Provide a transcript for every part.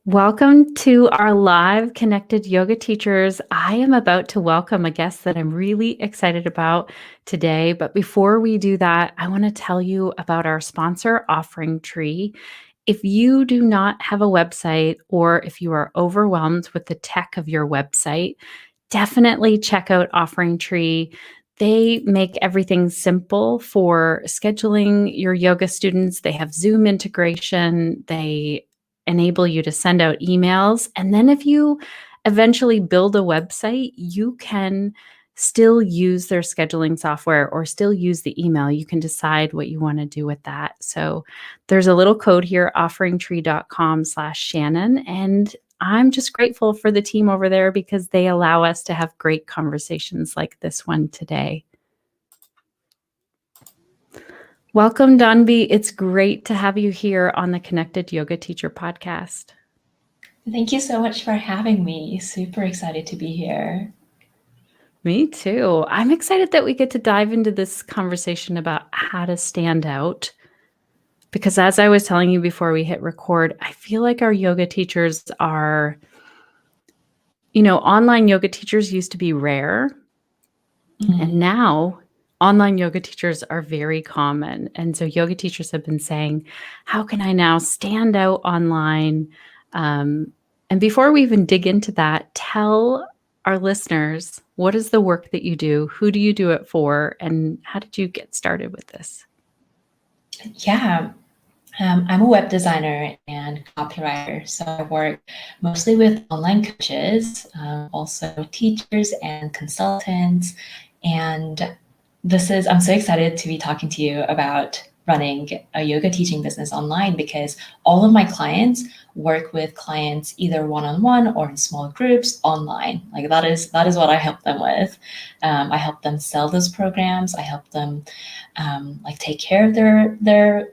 Welcome to our live Connected Yoga Teachers. I am about to welcome a guest that I'm really excited about today. But before we do that, I want to tell you about our sponsor, Offering Tree. If you do not have a website or if you are overwhelmed with the tech of your website, definitely check out Offering Tree. They make everything simple for scheduling your yoga students. They have Zoom integration. They enable you to send out emails. And then if you eventually build a website, you can still use their scheduling software or still use the email. You can decide what you want to do with that. So there's a little code here, offeringtree.com/Shannon. And I'm just grateful for the team over there because they allow us to have great conversations like this one today. Welcome, Danbee. It's great to have you here on the Connected Yoga Teacher podcast. Thank you so much for having me. Super excited to be here. Me too. I'm excited that we get to dive into this conversation about how to stand out. Because as I was telling you before we hit record, I feel like our yoga teachers are, online yoga teachers used to be rare. And now online yoga teachers are very common. And so yoga teachers have been saying, how can I now stand out online? And before we even dig into that, tell our listeners, what is the work that you do? Who do you do it for? And how did you get started with this? Yeah, I'm a web designer and copywriter. So I work mostly with online coaches, also teachers and consultants. And I'm so excited to be talking to you about running a yoga teaching business online because all of my clients work with clients either one-on-one or in small groups online. Like that is what I help them with. I help them sell those programs. I help them take care of their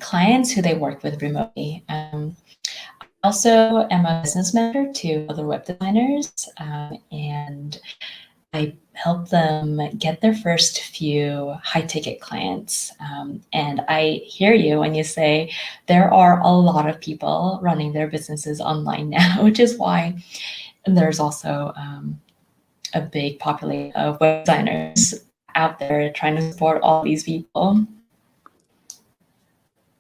clients who they work with remotely. I also am a business mentor to other web designers, and I help them get their first few high-ticket clients. And I hear you when you say there are a lot of people running their businesses online now, which is why there's also a big population of web designers out there trying to support all these people.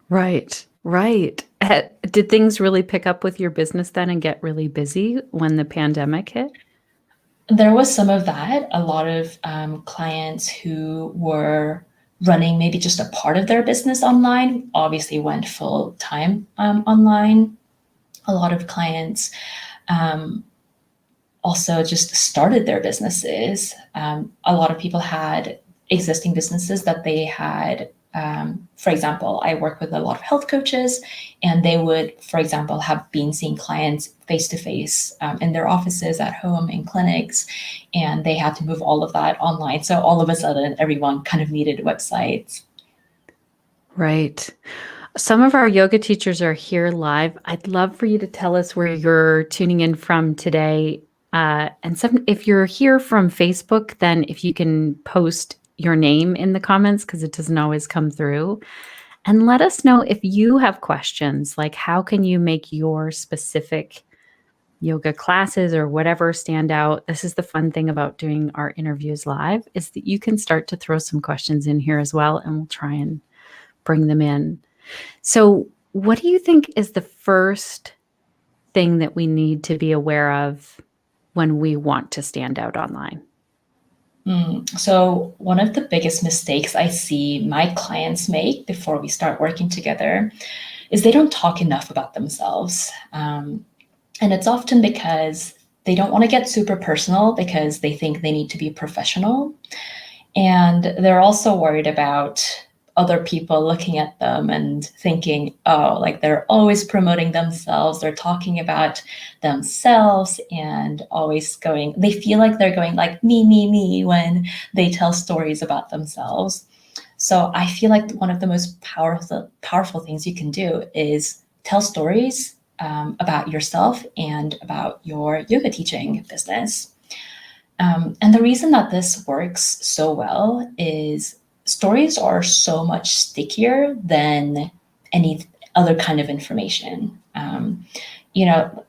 Right. Did things really pick up with your business then and get really busy when the pandemic hit? There was some of that. A lot of clients who were running maybe just a part of their business online obviously went full time online. A lot of clients also just started their businesses. A lot of people had existing businesses that they had. For example, I work with a lot of health coaches, and they would, for example, have been seeing clients face-to-face in their offices, at home, in clinics, and they had to move all of that online. So all of a sudden, everyone kind of needed websites. Right. Some of our yoga teachers are here live. I'd love for you to tell us where you're tuning in from today. If you're here from Facebook, then if you can post your name in the comments, because it doesn't always come through. And let us know if you have questions, like how can you make your specific yoga classes or whatever stand out. This is the fun thing about doing our interviews live, is that you can start to throw some questions in here as well, and we'll try and bring them in. So what do you think is the first thing that we need to be aware of when we want to stand out online? So one of the biggest mistakes I see my clients make before we start working together is they don't talk enough about themselves. And it's often because they don't want to get super personal because they think they need to be professional. And they're also worried about other people looking at them and thinking, oh, like they're always promoting themselves. They're talking about themselves and they feel like they're going like me when they tell stories about themselves. So I feel like one of the most powerful things you can do is tell stories about yourself and about your yoga teaching business. And the reason that this works so well is stories are so much stickier than other kind of information. You know,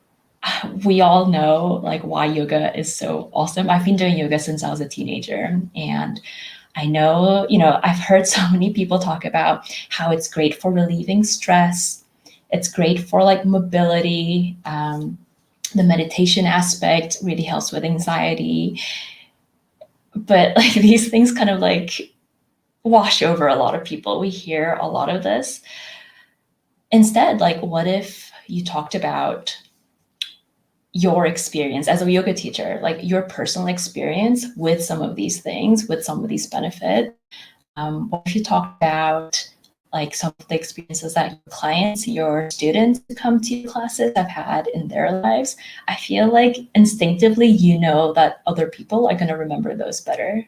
we all know like why yoga is so awesome. I've been doing yoga since I was a teenager, and I know, I've heard so many people talk about how it's great for relieving stress. It's great for like mobility. The meditation aspect really helps with anxiety. But like these things kind of like wash over a lot of people. We hear a lot of this. Instead, like, what if you talked about your experience as a yoga teacher, like your personal experience with some of these things, with some of these benefits? What if you talk about like some of the experiences that your clients, your students who come to your classes have had in their lives? I feel like instinctively, that other people are going to remember those better.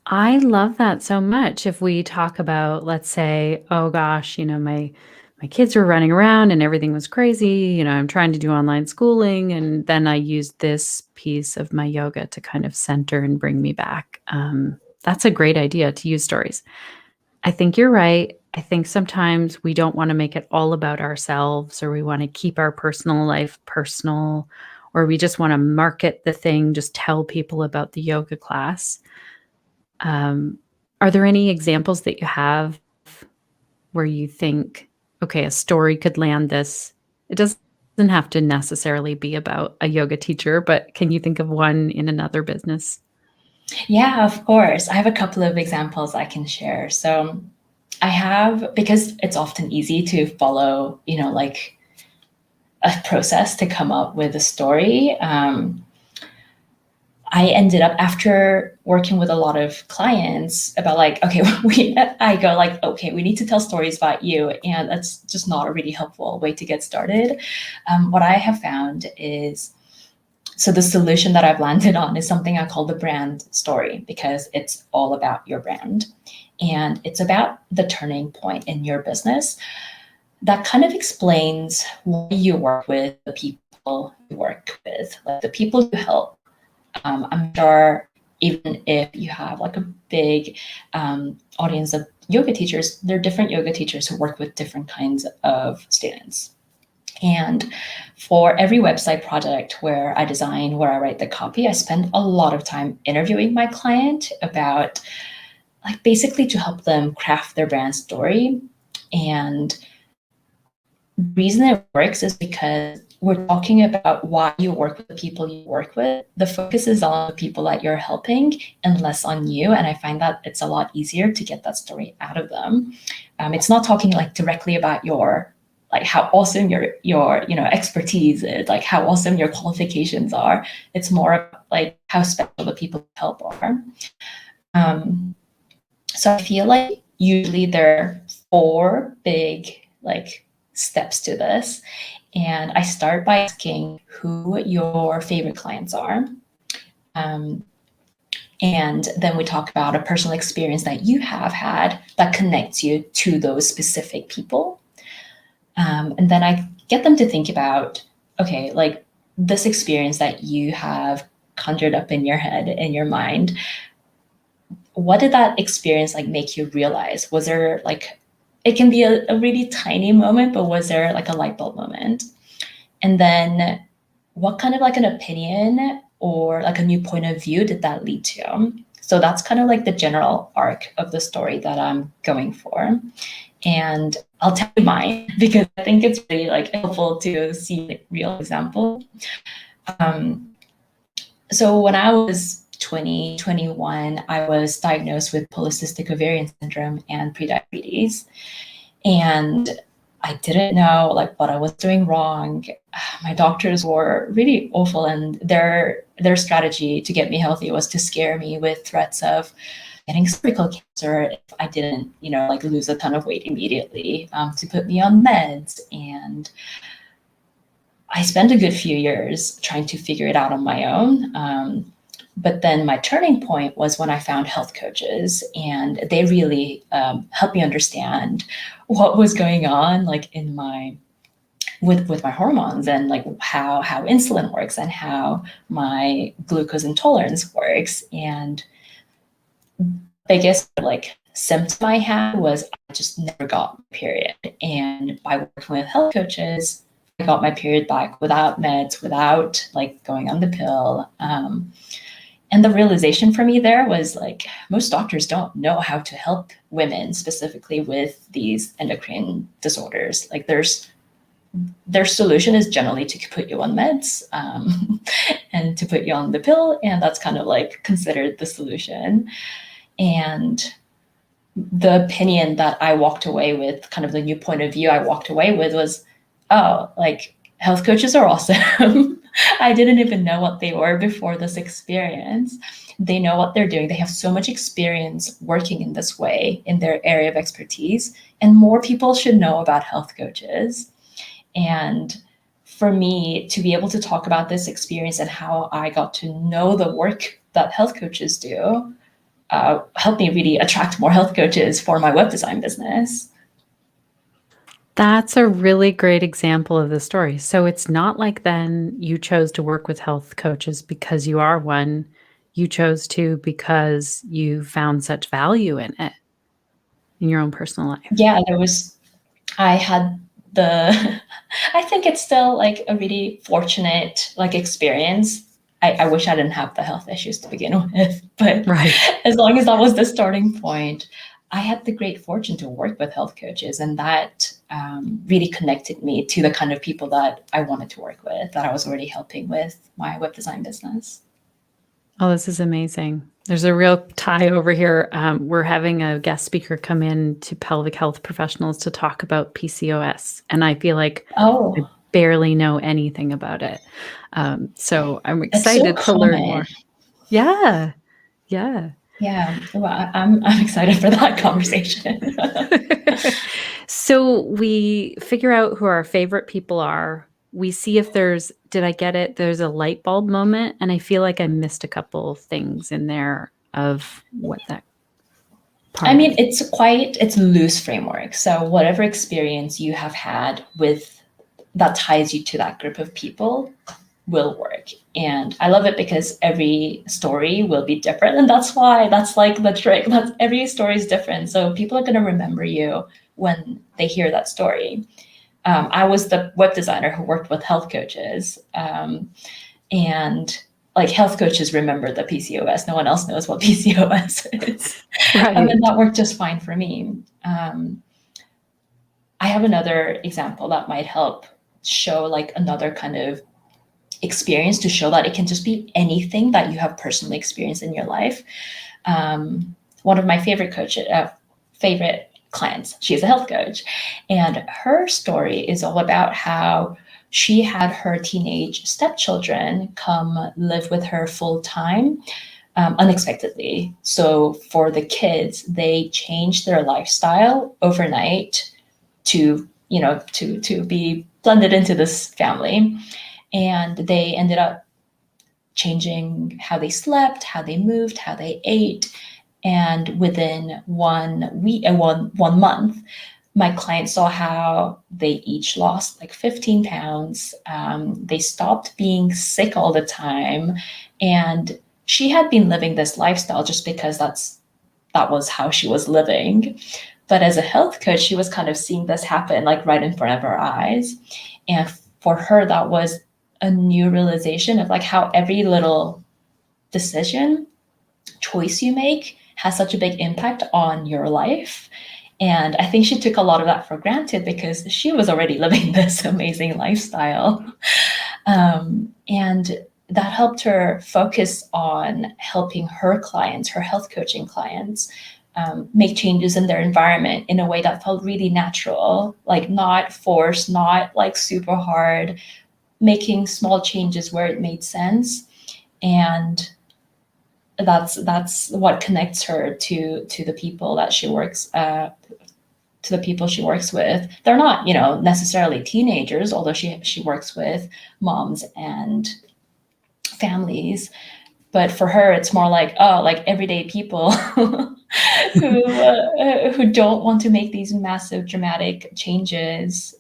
I love that so much. If we talk about, let's say, oh gosh, my kids were running around and everything was crazy, I'm trying to do online schooling, and then I used this piece of my yoga to kind of center and bring me back. That's a great idea to use stories. I think you're right. I think sometimes we don't want to make it all about ourselves, or we want to keep our personal life personal, or we just want to market the thing, just tell people about the yoga class. Um, are there any examples that you have where you think, okay, a story could land this? It doesn't have to necessarily be about a yoga teacher, but can you think of one in another business? Yeah, of course. I have a couple of examples I can share. So I have, because it's often easy to follow, like a process to come up with a story. I ended up, after working with a lot of clients about like, okay, I go like, okay, we need to tell stories about you. And that's just not a really helpful way to get started. What I have found is, so the solution that I've landed on is something I call the brand story, because it's all about your brand. And it's about the turning point in your business that kind of explains why you work with the people you work with, like the people you help. I'm sure even if you have like a big audience of yoga teachers, there are different yoga teachers who work with different kinds of students. And for every website project where I design, where I write the copy, I spend a lot of time interviewing my client about like basically to help them craft their brand story. And the reason it works is because we're talking about why you work with the people you work with. The focus is on the people that you're helping and less on you. And I find that it's a lot easier to get that story out of them. It's not talking like directly about your, like how awesome your expertise is, like how awesome your qualifications are. It's more like how special the people you help are. So I feel like usually there are 4 big like steps to this. And I start by asking who your favorite clients are. And then we talk about a personal experience that you have had that connects you to those specific people. And then I get them to think about, okay, like this experience that you have conjured up in your head, in your mind, what did that experience like make you realize? Was there like, it can be a really tiny moment, but was there like a light bulb moment? And then what kind of like an opinion or like a new point of view did that lead to? So that's kind of like the general arc of the story that I'm going for. And I'll tell you mine because I think it's really like helpful to see like, real example. So when I was 20, 21, I was diagnosed with polycystic ovarian syndrome and prediabetes. And I didn't know like what I was doing wrong. My doctors were really awful, and their strategy to get me healthy was to scare me with threats of getting cervical cancer if I didn't, like lose a ton of weight immediately, to put me on meds. And I spent a good few years trying to figure it out on my own. But then my turning point was when I found health coaches, and they really helped me understand what was going on, like in my with my hormones, and like how insulin works and how my glucose intolerance works. And biggest like symptom I had was I just never got my period. And by working with health coaches, I got my period back without meds, without like going on the pill. And the realization for me there was like, most doctors don't know how to help women specifically with these endocrine disorders. Like their solution is generally to put you on meds and to put you on the pill. And that's kind of like considered the solution. And the opinion that I walked away with, kind of the new point of view I walked away with was, oh, like health coaches are awesome. I didn't even know what they were before this experience. They know what they're doing. They have so much experience working in this way in their area of expertise, and more people should know about health coaches. And for me to be able to talk about this experience and how I got to know the work that health coaches do, helped me really attract more health coaches for my web design business. That's a really great example of the story. So it's not like then you chose to work with health coaches because you are one. You chose to because you found such value in it in your own personal life. Yeah, I had the, I think it's still like a really fortunate like experience. I wish I didn't have the health issues to begin with, but Right. as long as that was the starting point, I had the great fortune to work with health coaches, and that really connected me to the kind of people that I wanted to work with, that I was already helping with my web design business. Oh, this is amazing. There's a real tie over here. We're having a guest speaker come in to pelvic health professionals to talk about PCOS, and I feel like I Oh, barely know anything about it. So I'm it's so excited to learn common. more. Yeah, yeah. Yeah, well, I'm excited for that conversation. So we figure out who our favorite people are. We see if did I get it? There's a light bulb moment, and I feel like I missed a couple things in there of what that I part mean, is. it's a loose framework. So whatever experience you have had with that ties you to that group of people will work. And I love it because every story will be different. And that's like the trick. That's every story is different. So people are going to remember you when they hear that story. I was the web designer who worked with health coaches. And like health coaches remember the PCOS. No one else knows what PCOS is. And Right. that worked just fine for me. I have another example that might help show like another kind of experience to show that it can just be anything that you have personally experienced in your life. One of my favorite clients, she's a health coach, and her story is all about how she had her teenage stepchildren come live with her full time unexpectedly. So for the kids, they changed their lifestyle overnight to to be blended into this family, and they ended up changing how they slept, how they moved, how they ate. And within 1 week, 1 month, my client saw how they each lost like 15 pounds. They stopped being sick all the time. And she had been living this lifestyle just because that was how she was living. But as a health coach, she was kind of seeing this happen like right in front of her eyes. And for her, that was a new realization of like how every little decision, choice you make has such a big impact on your life. And I think she took a lot of that for granted because she was already living this amazing lifestyle. And that helped her focus on helping her clients, her health coaching clients, make changes in their environment in a way that felt really natural, like not forced, not like super hard, making small changes where it made sense. And that's what connects her to the people that she works to the people she works with. They're not, necessarily teenagers, although she works with moms and families. But for her, it's more like, oh, like everyday people who don't want to make these massive dramatic changes.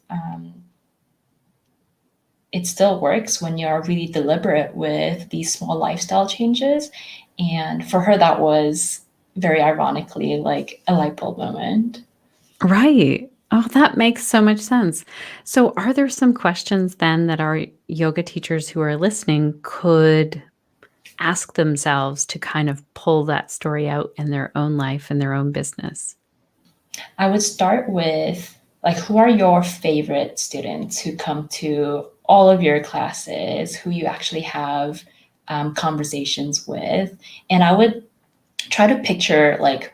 It still works when you're really deliberate with these small lifestyle changes. And for her, that was very ironically like a light bulb moment. Right. Oh, that makes so much sense. So, are there some questions then that our yoga teachers who are listening could ask themselves to kind of pull that story out in their own life and their own business? I would start with like, who are your favorite students who come to all of your classes, who you actually have conversations with? And I would try to picture like,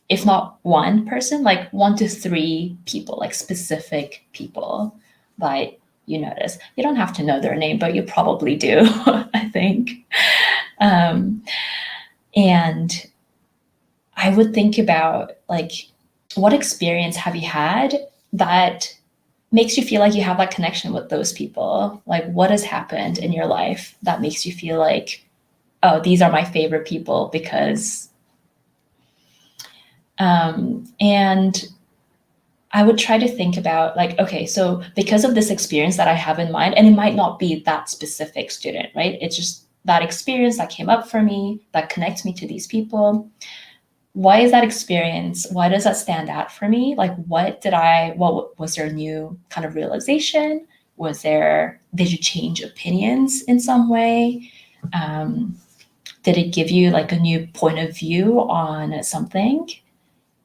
if not one person, like 1 to 3 people, like specific people that you notice. You don't have to know their name, but you probably do, I think. Um, and I would think about like, what experience have you had that makes you feel like you have that connection with those people? Like, what has happened in your life that makes you feel like, oh, these are my favorite people because, and I would try to think about like, okay, so because of this experience that I have in mind, and it might not be that specific student, right? It's just that experience that came up for me that connects me to these people. Why is that experience? Why does that stand out for me? Like, what was there a new kind of realization? Did you change opinions in some way? Um, did it give you like a new point of view on something?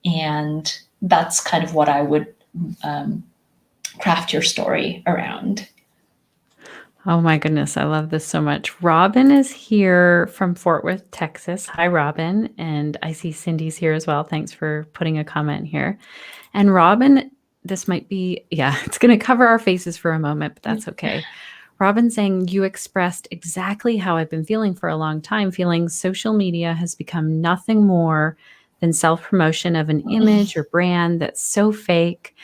And that's kind of what I would um, craft your story around. Oh my goodness, I love this so much. Robin is here from Fort Worth, Texas. Hi, Robin. And I see Cindy's here as well. Thanks for putting a comment here. And Robin, this might be, yeah, it's going to cover our faces for a moment, but that's okay. Robin saying, you expressed exactly how I've been feeling for a long time, feeling social media has become nothing more than self promotion of an image or brand that's so fake.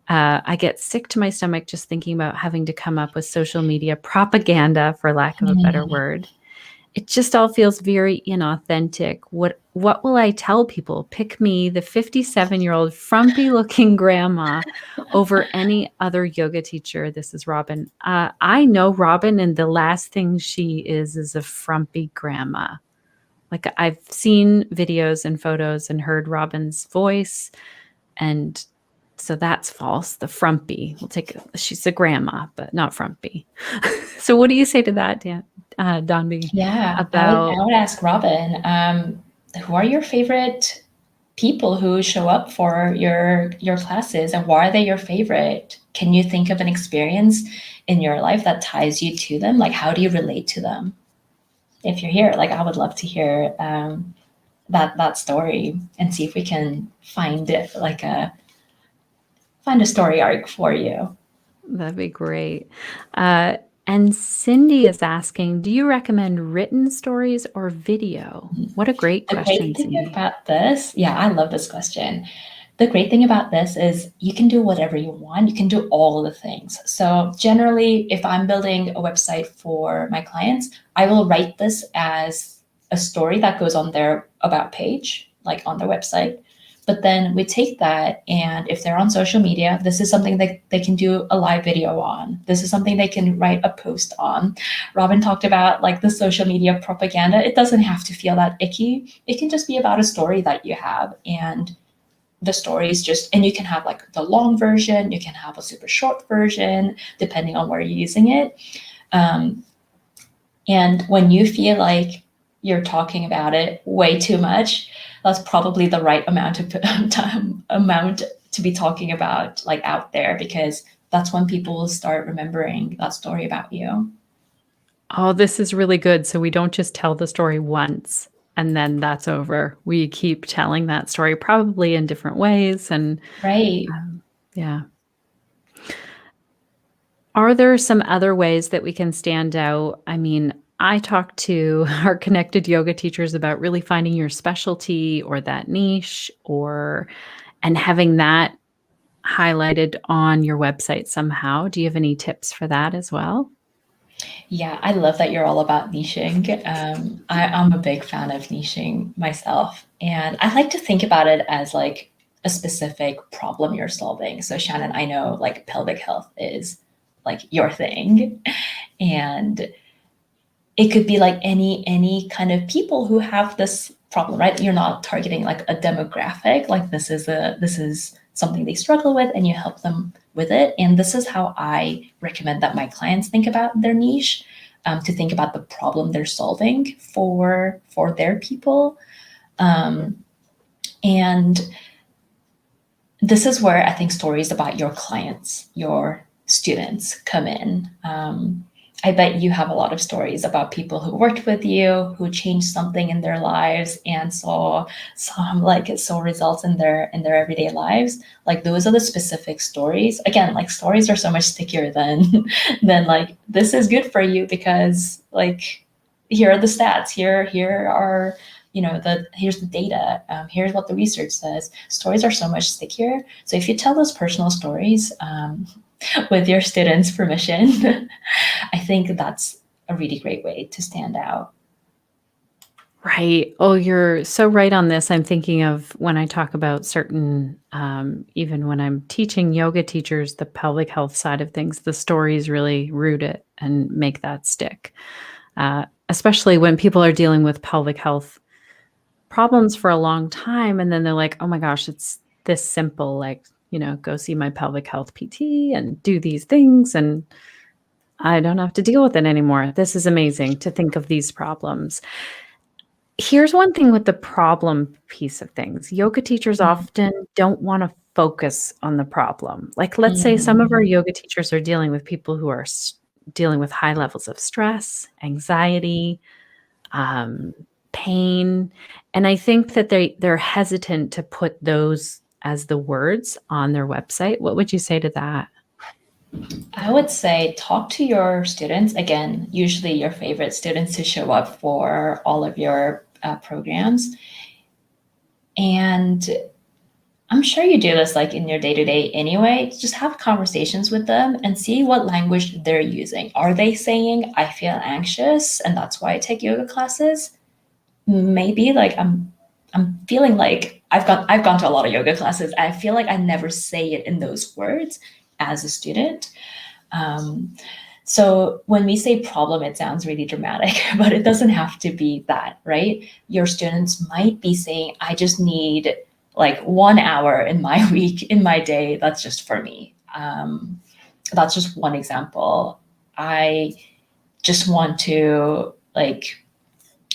I get sick to my stomach just thinking about having to come up with social media propaganda, for lack of a better word. It just all feels very inauthentic. What will I tell people? Pick me, the 57-year-old frumpy-looking grandma, over any other yoga teacher. This is Robin. I know Robin, and the last thing she is a frumpy grandma. Like I've seen videos and photos and heard Robin's voice, and so that's false. The frumpy. She's a grandma, but not frumpy. So what do you say to that, Danbee, Yeah, about I would ask Robin, who are your favorite people who show up for your classes, and why are they your favorite? Can you think of an experience in your life that ties you to them? Like, how do you relate to them? If you're here, like, I would love to hear that story and see if we can find it like find a story arc for you. that'd be great. And Cindy is asking, do you recommend written stories or video? What a great The great question, thing Cindy. about this, yeah, I love this question. The great thing about this is you can do whatever you want. You can do all the things. So generally, if I'm building a website for my clients, I will write this as a story that goes on their about page, like on their website. But then we take that, and if they're on social media, this is something that they can do a live video on. This is something they can write a post on. Robin talked about like the social media propaganda. It doesn't have to feel that icky. It can just be about a story that you have, and the story is just, and you can have like the long version, you can have a super short version, depending on where you're using it. Um, and when you feel like you're talking about it way too much, that's probably the right amount of time, amount to be talking about like out there, because that's when people will start remembering that story about you. Oh, this is really good. So we don't just tell the story once and then that's over. We keep telling that story probably in different ways. And Right. yeah. Are there some other ways that we can stand out? I mean, I talk to our connected yoga teachers about really finding your specialty or that niche and having that highlighted on your website somehow. Do you have any tips for that as well? Yeah, I love that you're all about niching. I'm a big fan of niching myself. And I like to think about it as like a specific problem you're solving. So, Shannon, I know like pelvic health is like your thing. And it could be like any kind of people who have problem, right? You're not targeting like a demographic, like this is something they struggle with and you help them with it. And this is how I recommend that my clients think about their niche, to think about the problem they're solving for their people. And this is where I think stories about your clients, your students come in. I bet you have a lot of stories about people who worked with you, who changed something in their lives and saw results in their everyday lives. Like those are the specific stories. Again, like stories are so much stickier than than like this is good for you because like here are the stats. Here are here's the data. Here's what the research says. Stories are so much stickier. So if you tell those personal stories, with your students' permission, I think that's a really great way to stand out. Right. Oh, you're so right on this. I'm thinking of when I talk about certain, even when I'm teaching yoga teachers, the pelvic health side of things, the stories really root it and make that stick. Especially when people are dealing with pelvic health problems for a long time. And then they're like, oh my gosh, it's this simple, like, go see my pelvic health PT and do these things. And I don't have to deal with it anymore. This is amazing to think of these problems. Here's one thing with the problem piece of things. Yoga teachers Mhm. often don't want to focus on the problem. Like, let's say some of our Mhm. yoga teachers are dealing with people who are dealing with high levels of stress, anxiety, um, pain, and I think that they're hesitant to put those as the words on their website. What would you say to that? I would say talk to your students. Again, usually your favorite students to show up for all of your programs. And I'm sure you do this like in your day to day anyway. Just have conversations with them and see what language they're using. Are they saying, I feel anxious and that's why I take yoga classes? Maybe like I'm feeling like I've gone to a lot of yoga classes. I feel like I never say it in those words as a student. Um, so when we say problem, it sounds really dramatic, but it doesn't have to be that, right? Your students might be saying, I just need like 1 hour in my week, in my day. That's just for me. That's just one example. I just want to like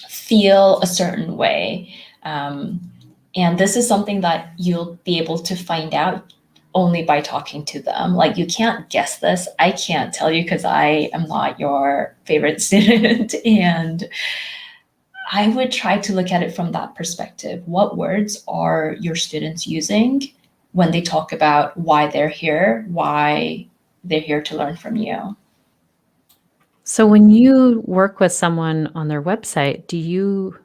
feel a certain way. Um, and this is something that you'll be able to find out only by talking to them. Like you can't guess this. I can't tell you because I am not your favorite student. And I would try to look at it from that perspective. What words are your students using when they talk about why they're here, why they're here to learn from you? So when you work with someone on their website, do you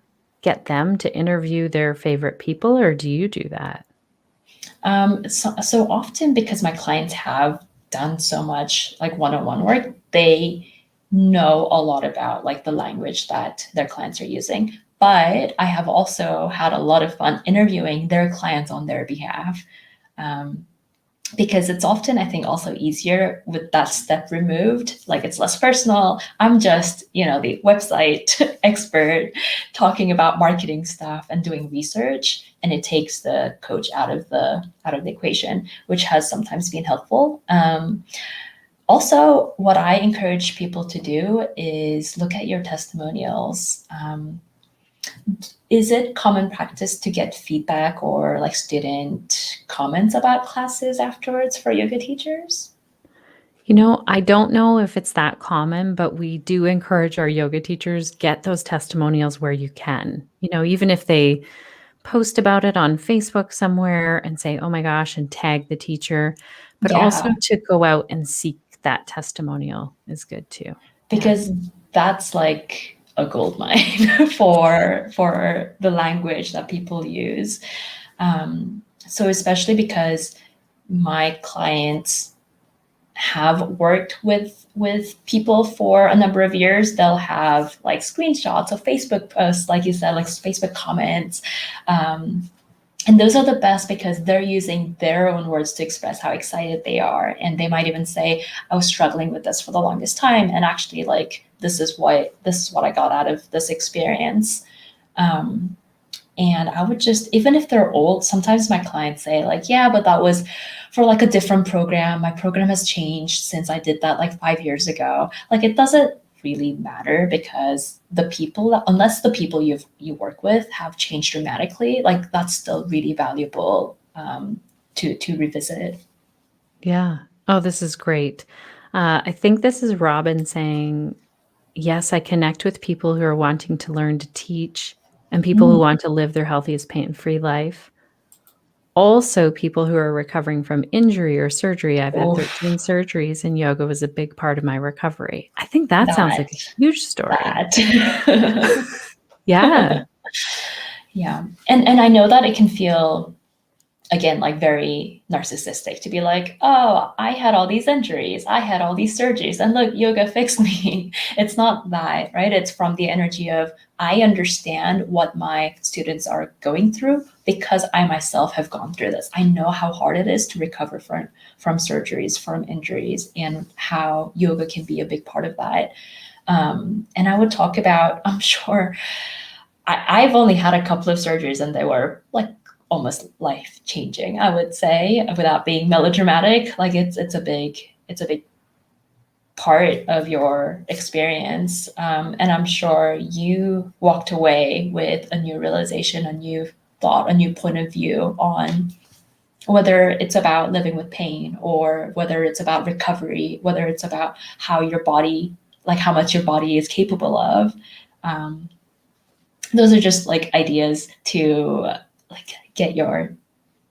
get them to interview their favorite people, or do you do that? So often because my clients have done so much like one-on-one work, they know a lot about like the language that their clients are using. But I have also had a lot of fun interviewing their clients on their behalf. Um, because it's often, I think, also easier with that step removed. Like it's less personal. I'm just, the website expert talking about marketing stuff and doing research, and it takes the coach out of the equation, which has sometimes been helpful. Also, what I encourage people to do is look at your testimonials. Is it common practice to get feedback or like student comments about classes afterwards for yoga teachers? I don't know if it's that common, but we do encourage our yoga teachers get those testimonials where you can. Even if they post about it on Facebook somewhere and say, "Oh my gosh," and tag the teacher, but also Yeah, to go out and seek that testimonial is good too. Yeah. because that's like a gold mine for the language that people use. So especially because my clients have worked with people for a number of years, they'll have like screenshots of Facebook posts, like you said, like Facebook comments. Um, and those are the best because they're using their own words to express how excited they are. And they might even say, I was struggling with this for the longest time. And actually, like, this is what I got out of this experience. Um, And I would just, even if they're old, sometimes my clients say like, yeah, but that was for like a different program. My program has changed since I did that like 5 years ago. Like it doesn't really matter, because the people, unless the people you work with have changed dramatically, like that's still really valuable to revisit. Yeah. Oh, this is great. I think this is Robin saying, yes, I connect with people who are wanting to learn to teach and people who Mm. want to live their healthiest pain-free life. Also, people who are recovering from injury or surgery. I've had Oof, 13 surgeries, and yoga was a big part of my recovery. I think that sounds that like a huge story. that. Yeah. Yeah. And I know that it can feel, again, like very narcissistic to be like, oh, I had all these injuries, I had all these surgeries, and look, yoga fixed me. It's not that, right? It's from the energy of, I understand what my students are going through because I myself have gone through this. I know how hard it is to recover from surgeries, from injuries, and how yoga can be a big part of that. And I would talk about, I'm sure I've only had a couple of surgeries and they were like almost life changing, I would say, without being melodramatic. Like it's a big part of your experience. And I'm sure you walked away with a new realization, a new thought, a new point of view on whether it's about living with pain or whether it's about recovery, whether it's about how your body, like how much your body is capable of. Um, those are just like ideas to like get your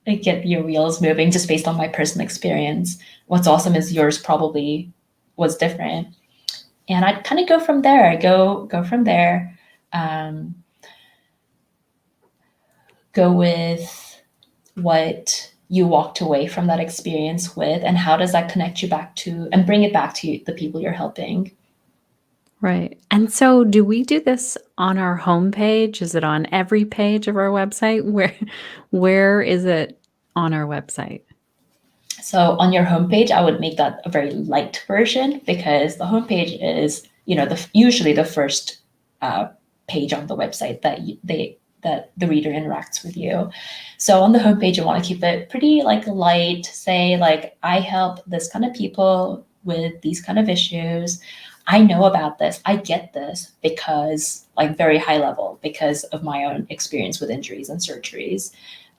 wheels moving, just based on my personal experience. What's awesome is yours probably was different, and I'd kind of go from there. Go from there. Um, go with what you walked away from that experience with, and how does that connect you back to and bring it back to the people you're helping. Right. And so do we do this on our homepage? Is it on every page of our website? Where is it on our website? So on your homepage, I would make that a very light version, because the homepage is, usually the first uh, page on the website that the reader interacts with you. So on the homepage, you want to keep it pretty like light. Say like, I help this kind of people with these kind of issues. I know about this. I get this because, like, very high level, because of my own experience with injuries and surgeries,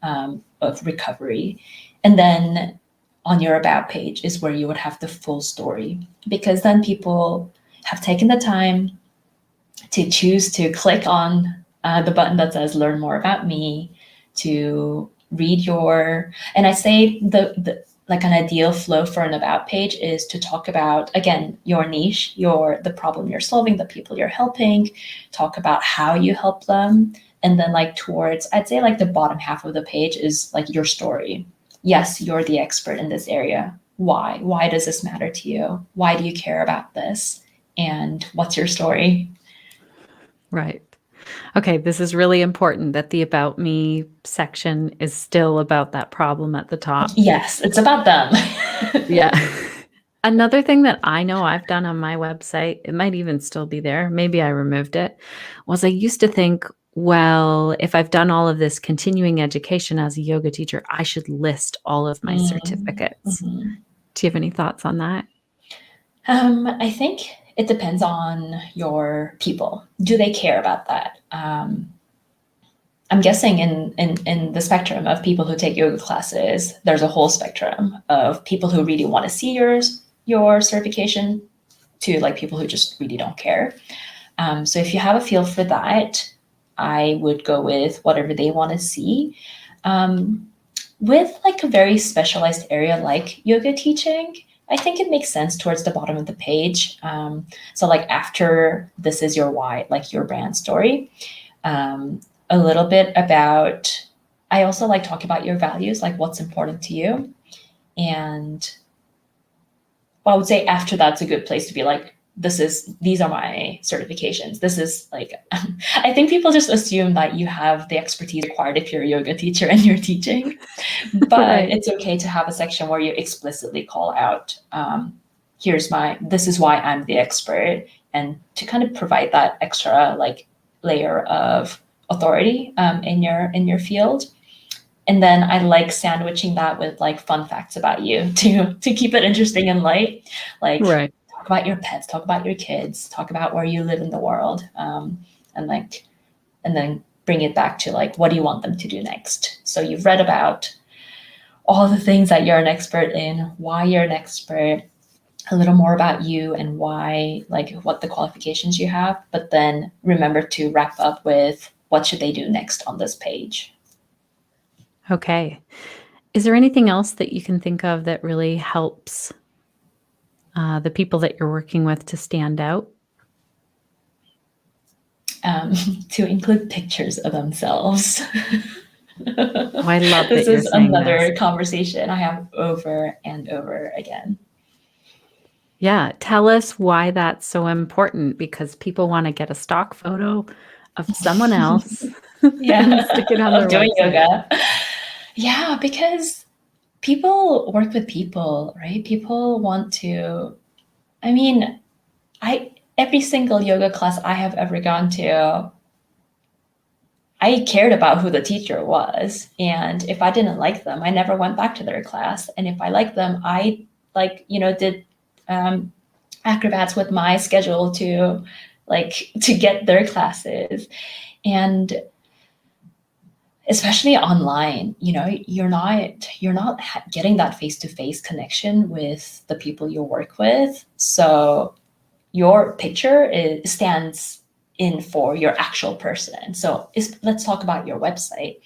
of recovery. And then on your about page is where you would have the full story, because then people have taken the time to choose to click on the button that says learn more about me, to read your, and I say the like an ideal flow for an about page is to talk about, again, your niche, the problem you're solving, the people you're helping, talk about how you help them. And then like towards, I'd say like the bottom half of the page is like your story. Yes, you're the expert in this area. Why does this matter to you? Why do you care about this? And what's your story? Right. Okay, this is really important that the about me section is still about that problem at the top. Yes, it's about them. Yeah. Another thing that I know I've done on my website, it might even still be there, maybe I removed it, was I used to think, well, if I've done all of this continuing education as a yoga teacher, I should list all of my certificates. Mhm. Do you have any thoughts on that? I think it depends on your people. Do they care about that? I'm guessing in the spectrum of people who take yoga classes, there's a whole spectrum of people who really want to see your certification, to like people who just really don't care. So if you have a feel for that, I would go with whatever they want to see. Um, with like a very specialized area like yoga teaching, I think it makes sense towards the bottom of the page. So like after this is your why, like your brand story, um, a little bit about, I also like talk about your values, like what's important to you. And well, I would say after that's a good place to be like, these are my certifications. This is like, I think people just assume that you have the expertise required if you're a yoga teacher and you're teaching, but Right. it's okay to have a section where you explicitly call out, this is why I'm the expert, and to kind of provide that extra like layer of authority in your field. And then I like sandwiching that with like fun facts about you to keep it interesting and light. Like Right. talk about your pets, talk about your kids, talk about where you live in the world, and like, and then bring it back to like, what do you want them to do next? So you've read about all the things that you're an expert in, why you're an expert, a little more about you and why, like what the qualifications you have, but then remember to wrap up with what should they do next on this page. Okay. Is there anything else that you can think of that really helps the people that you're working with to stand out? To include pictures of themselves. Oh, I love that This you're is saying this. another conversation I have over and over again. Yeah, tell us why that's so important, because people want to get a stock photo of someone else and Yeah, stick it on of their doing website. yoga. Yeah, because people work with people, right? People want to, I mean, every single yoga class I have ever gone to, I cared about who the teacher was. And if I didn't like them, I never went back to their class. And if I liked them, I like, did acrobats with my schedule to get their classes. And especially online, you're not getting that face-to-face connection with the people you work with. So your picture stands in for your actual person. So let's talk about your website.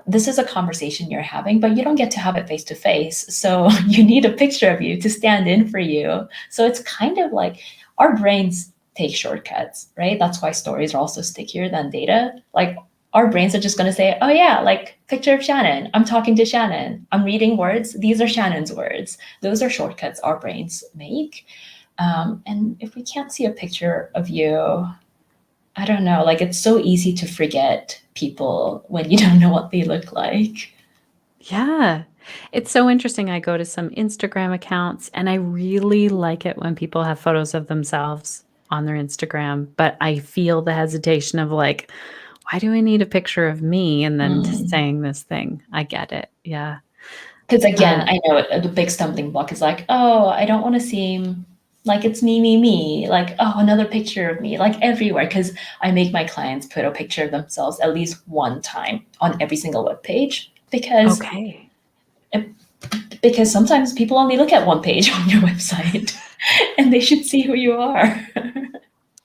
This is a conversation you're having, but you don't get to have it face to face. So you need a picture of you to stand in for you. So it's kind of like our brains take shortcuts, right? That's why stories are also stickier than data. Like our brains are just going to say, oh yeah, like picture of Shannon. I'm talking to Shannon. I'm reading words. These are Shannon's words. Those are shortcuts our brains make. And if we can't see a picture of you, I don't know, like it's so easy to forget people when you don't know what they look like. Yeah. It's so interesting. I go to some Instagram accounts and I really like it when people have photos of themselves on their Instagram, but I feel the hesitation of like, why do I need a picture of me and then saying this thing? I get it. Yeah. Because again, Uh, I know the big stumbling block is like, oh, I don't want to seem like it's me, me, me. Like, oh, another picture of me, like everywhere. Because I make my clients put a picture of themselves at least one time on every single web page because okay. because sometimes people only look at one page on your website and they should see who you are.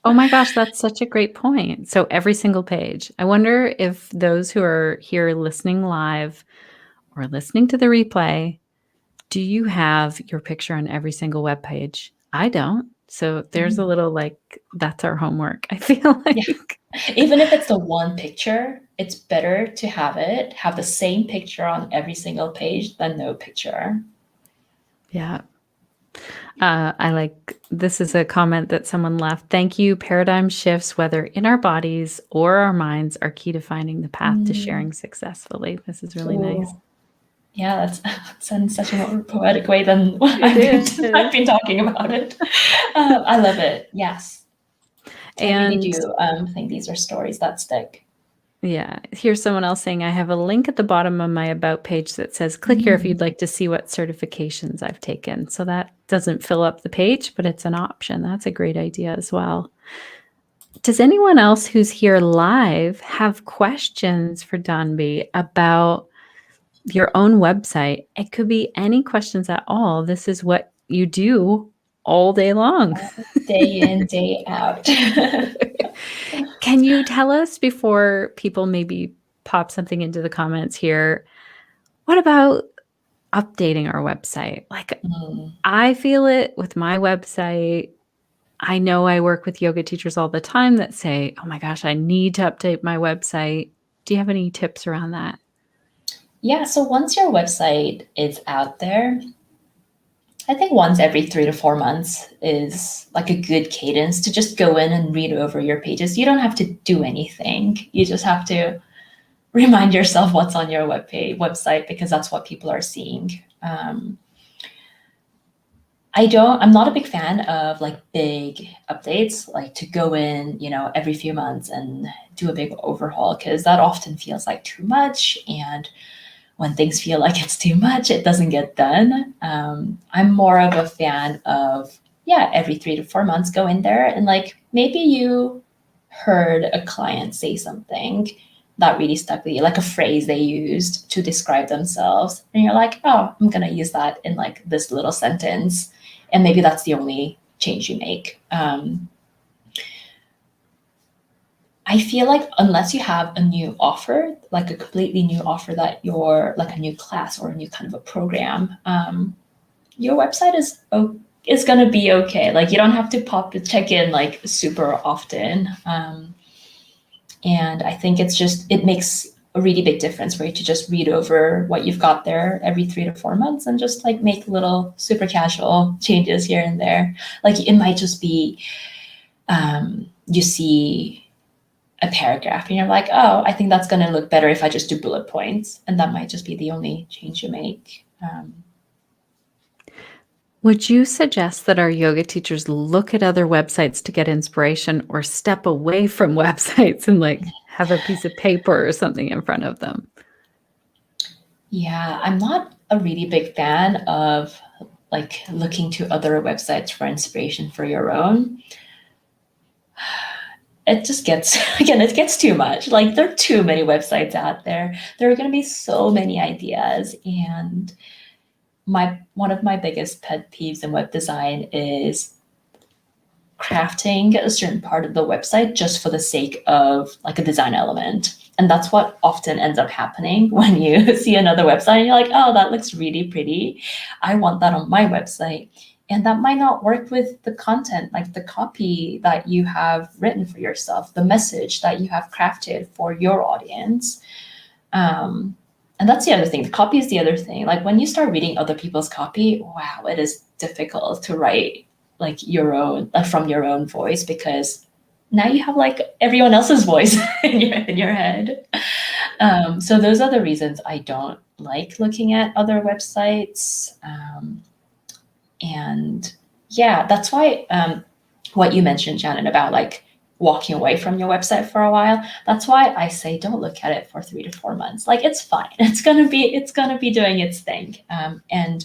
Oh my gosh, that's such a great point. So every single page. I wonder if those who are here listening live or listening to the replay, do you have your picture on every single web page? I don't. So there's a little like, that's our homework. I feel Yeah. like. Even if it's the one picture, it's better to have the same picture on every single page than no picture. Yeah. I like this is a comment that someone left. Thank you. Paradigm shifts, whether in our bodies or our minds, are key to finding the path to sharing successfully. This is really nice. Ooh. Yeah, that's in such a more poetic way than It I've is. been talking about it. I love it. Yes, I really And do think these are stories that stick. yeah, here's someone else saying, I have a link at the bottom of my about page that says, click here if you'd like to see what certifications I've taken. So that doesn't fill up the page, but it's an option. That's a great idea as well. Does anyone else who's here live have questions for Danbee about your own website? It could be any questions at all. This is what you do all day long. Day in, day out. Can you tell us, before people maybe pop something into the comments here, what about updating our website? Like, I feel it with my website. I know I work with yoga teachers all the time that say, oh my gosh, I need to update my website. Do you have any tips around that? Yeah, so once your website is out there, I think once every 3 to 4 months is like a good cadence to just go in and read over your pages. You don't have to do anything. You just have to remind yourself what's on your website because that's what people are seeing. I'm not a big fan of like big updates, like to go in, every few months and do a big overhaul, because that often feels like too much. And when things feel like it's too much, it doesn't get done. I'm more of a fan of, yeah, every 3 to 4 months, go in there and like maybe you heard a client say something that really stuck with you, like a phrase they used to describe themselves. And you're like, oh, I'm going to use that in like this little sentence. And maybe that's the only change you make. I feel like unless you have a new offer, like a completely new offer that you're like a new class or a new kind of a program, your website is gonna be okay. Like you don't have to check in like super often. And I think it makes a really big difference for you to just read over what you've got there every 3 to 4 months and just like make little super casual changes here and there. Like it might just be you see a paragraph and you're like, oh, I think that's going to look better if I just do bullet points. And that might just be the only change you make. Would you suggest that our yoga teachers look at other websites to get inspiration, or step away from websites and like have a piece of paper or something in front of them? Yeah, I'm not a really big fan of like looking to other websites for inspiration for your own. It just gets, again, it gets too much. Like there are too many websites out there. There are going to be so many ideas. And one of my biggest pet peeves in web design is crafting a certain part of the website just for the sake of like a design element. And that's what often ends up happening when you see another website and you're like, oh, that looks really pretty. I want that on my website. And that might not work with the content, like the copy that you have written for yourself, the message that you have crafted for your audience. And that's the other thing. The copy is the other thing. Like when you start reading other people's copy, wow, it is difficult to write like your own, like from your own voice, because now you have like everyone else's voice in your head. So those are the reasons I don't like looking at other websites. And yeah, that's why what you mentioned, Shannon, about like walking away from your website for a while, that's why I say don't look at it for 3 to 4 months. Like it's fine. It's gonna be doing its thing. And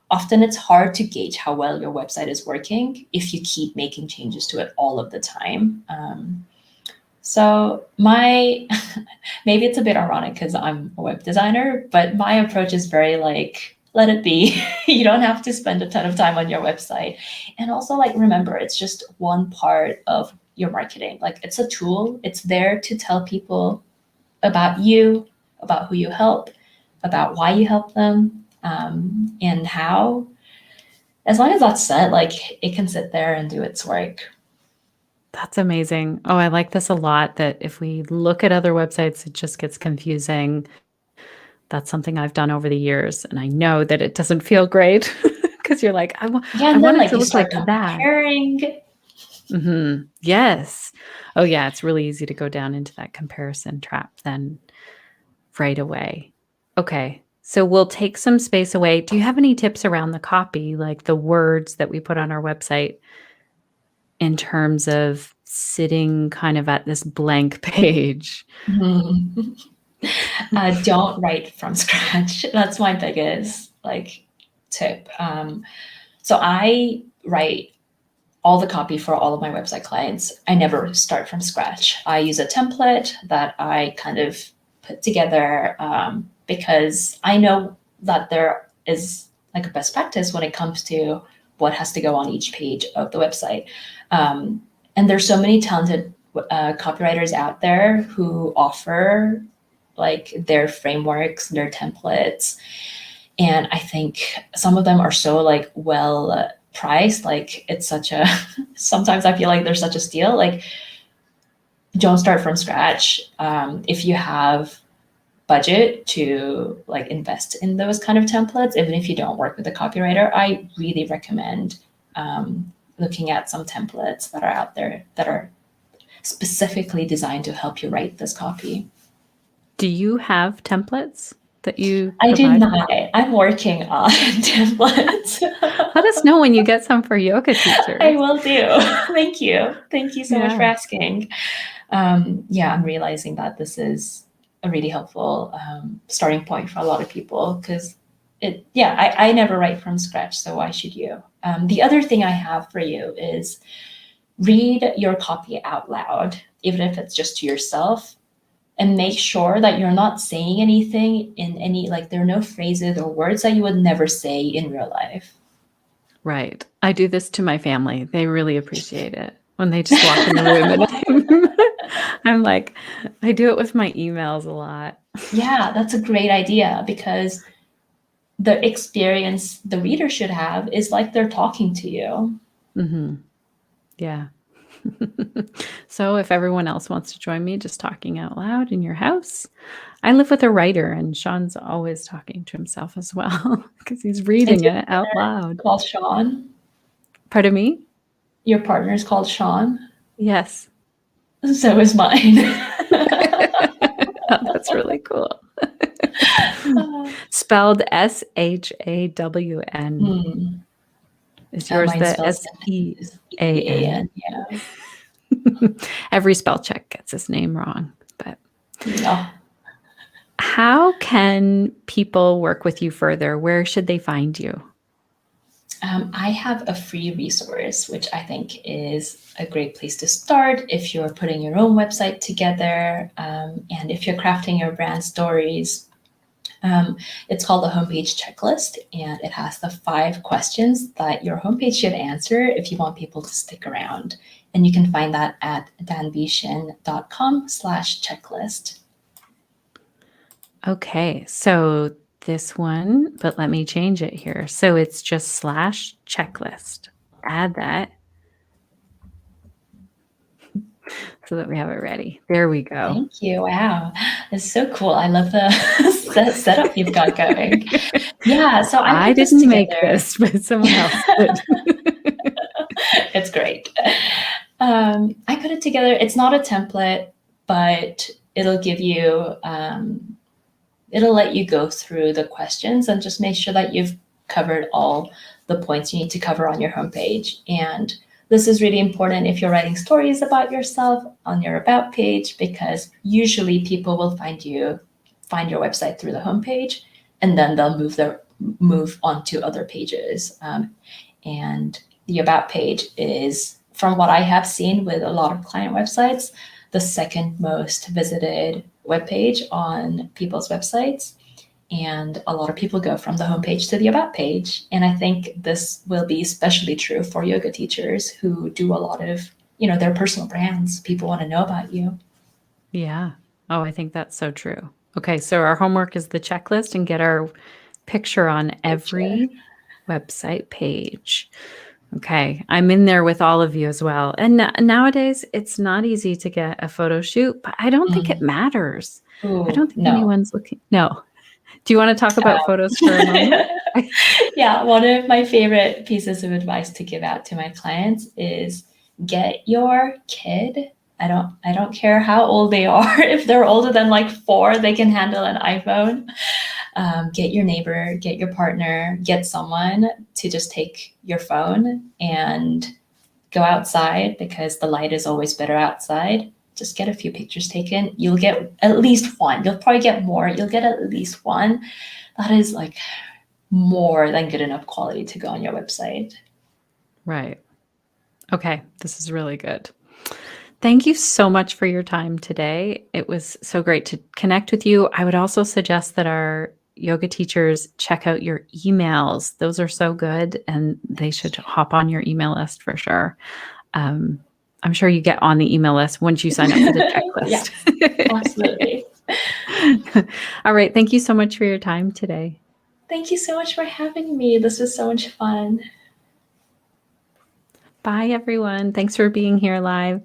often it's hard to gauge how well your website is working if you keep making changes to it all of the time. So my maybe it's a bit ironic because I'm a web designer, but my approach is very like, let it be. You don't have to spend a ton of time on your website. And also like remember, it's just one part of your marketing. Like it's a tool. It's there to tell people about you, about who you help, about why you help them, and how. As long as that's set, like it can sit there and do its work. That's amazing. Oh, I like this a lot, that if we look at other websites, it just gets confusing. That's something I've done over the years, and I know that it doesn't feel great because you're like, Yeah, I and then want it like to you look start like that. comparing. Yes. Oh, yeah, it's really easy to go down into that comparison trap then right away. Okay, so we'll take some space away. Do you have any tips around the copy, like the words that we put on our website, in terms of sitting kind of at this blank page? Mhm. Don't write from scratch. That's my biggest like tip. So I write all the copy for all of my website clients. I never start from scratch. I use a template that I kind of put together, because I know that there is like a best practice when it comes to what has to go on each page of the website. And there's so many talented copywriters out there who offer like their frameworks, their templates. And I think some of them are so like well priced. Like it's such a, sometimes I feel like there's such a steal. Like don't start from scratch. If you have budget to like invest in those kind of templates, even if you don't work with a copywriter, I really recommend looking at some templates that are out there that are specifically designed to help you write this copy. Do you have templates? that you I do provide? not. I'm working on templates. Let us know when you get some for yoga I teachers. will do. Thank you. Thank you so much for Yeah. asking. Yeah, I'm realizing that this is a really helpful starting point for a lot of people because I never write from scratch, so why should you? The other thing I have for you is read your copy out loud, even if it's just to yourself, and make sure that you're not saying anything in any, like, there are no phrases or words that you would never say in real life. Right. I do this to my family. They really appreciate it when they just walk in the room and I'm like, I do it with my emails a lot. Yeah, that's a great idea because the experience the reader should have is like they're talking to you. Mhm. Yeah. So if everyone else wants to join me just talking out loud in your house, I live with a writer and Sean's always talking to himself as well because he's Is reading your it out partner loud. called Sean? Pardon me? Your partner's called Sean? Yes. So is mine. Oh, that's really cool. Spelled Shawn. Hmm. Is yours Mine the spells Sean? EAN. Yeah. Every spell check gets his name wrong. But Yeah. how can people work with you further? Where should they find you? I have a free resource, which I think is a great place to start if you're putting your own website together and if you're crafting your brand stories. It's called the homepage checklist, and it has the 5 questions that your homepage should answer if you want people to stick around. And you can find that at danbeeshin.com/checklist. Okay, so this one, but let me change it here. So it's just /checklist. Add that so that we have it ready. There we go. Thank you. Wow. It's so cool. I love the setup you've got going. Yeah, so I I put this didn't make together. this, but someone else did. It's great. I put it together. It's not a template, but it'll give you, it'll let you go through the questions and just make sure that you've covered all the points you need to cover on your homepage. And this is really important if you're writing stories about yourself on your about page, because usually people will find your website through the homepage, and then they'll move on to other pages. And the about page is, from what I have seen with a lot of client websites, the second most visited webpage on people's websites. And a lot of people go from the homepage to the about page. And I think this will be especially true for yoga teachers who do a lot of, their personal brands. People want to know about you. Yeah. Oh, I think that's so true. Okay, so our homework is the checklist and get our picture on Picture. every website page. Okay, I'm in there with all of you as well. And nowadays, it's not easy to get a photo shoot, but I don't think it matters. I Ooh, don't think no. anyone's looking. No. Do you want to talk about photos for a moment? Yeah, one of my favorite pieces of advice to give out to my clients is get your kid. I don't care how old they are. If they're older than like 4, they can handle an iPhone. Get your neighbor, get your partner, get someone to just take your phone and go outside, because the light is always better outside. Just get a few pictures taken. You'll get at least one. You'll probably get more. You'll get at least one. That is like more than good enough quality to go on your website. Right. Okay, this is really good. Thank you so much for your time today. It was so great to connect with you. I would also suggest that our yoga teachers check out your emails. Those are so good, and they should hop on your email list for sure. I'm sure you get on the email list once you sign up for the Yeah, checklist. absolutely. All right. Thank you so much for your time today. Thank you so much for having me. This was so much fun. Bye, everyone. Thanks for being here live.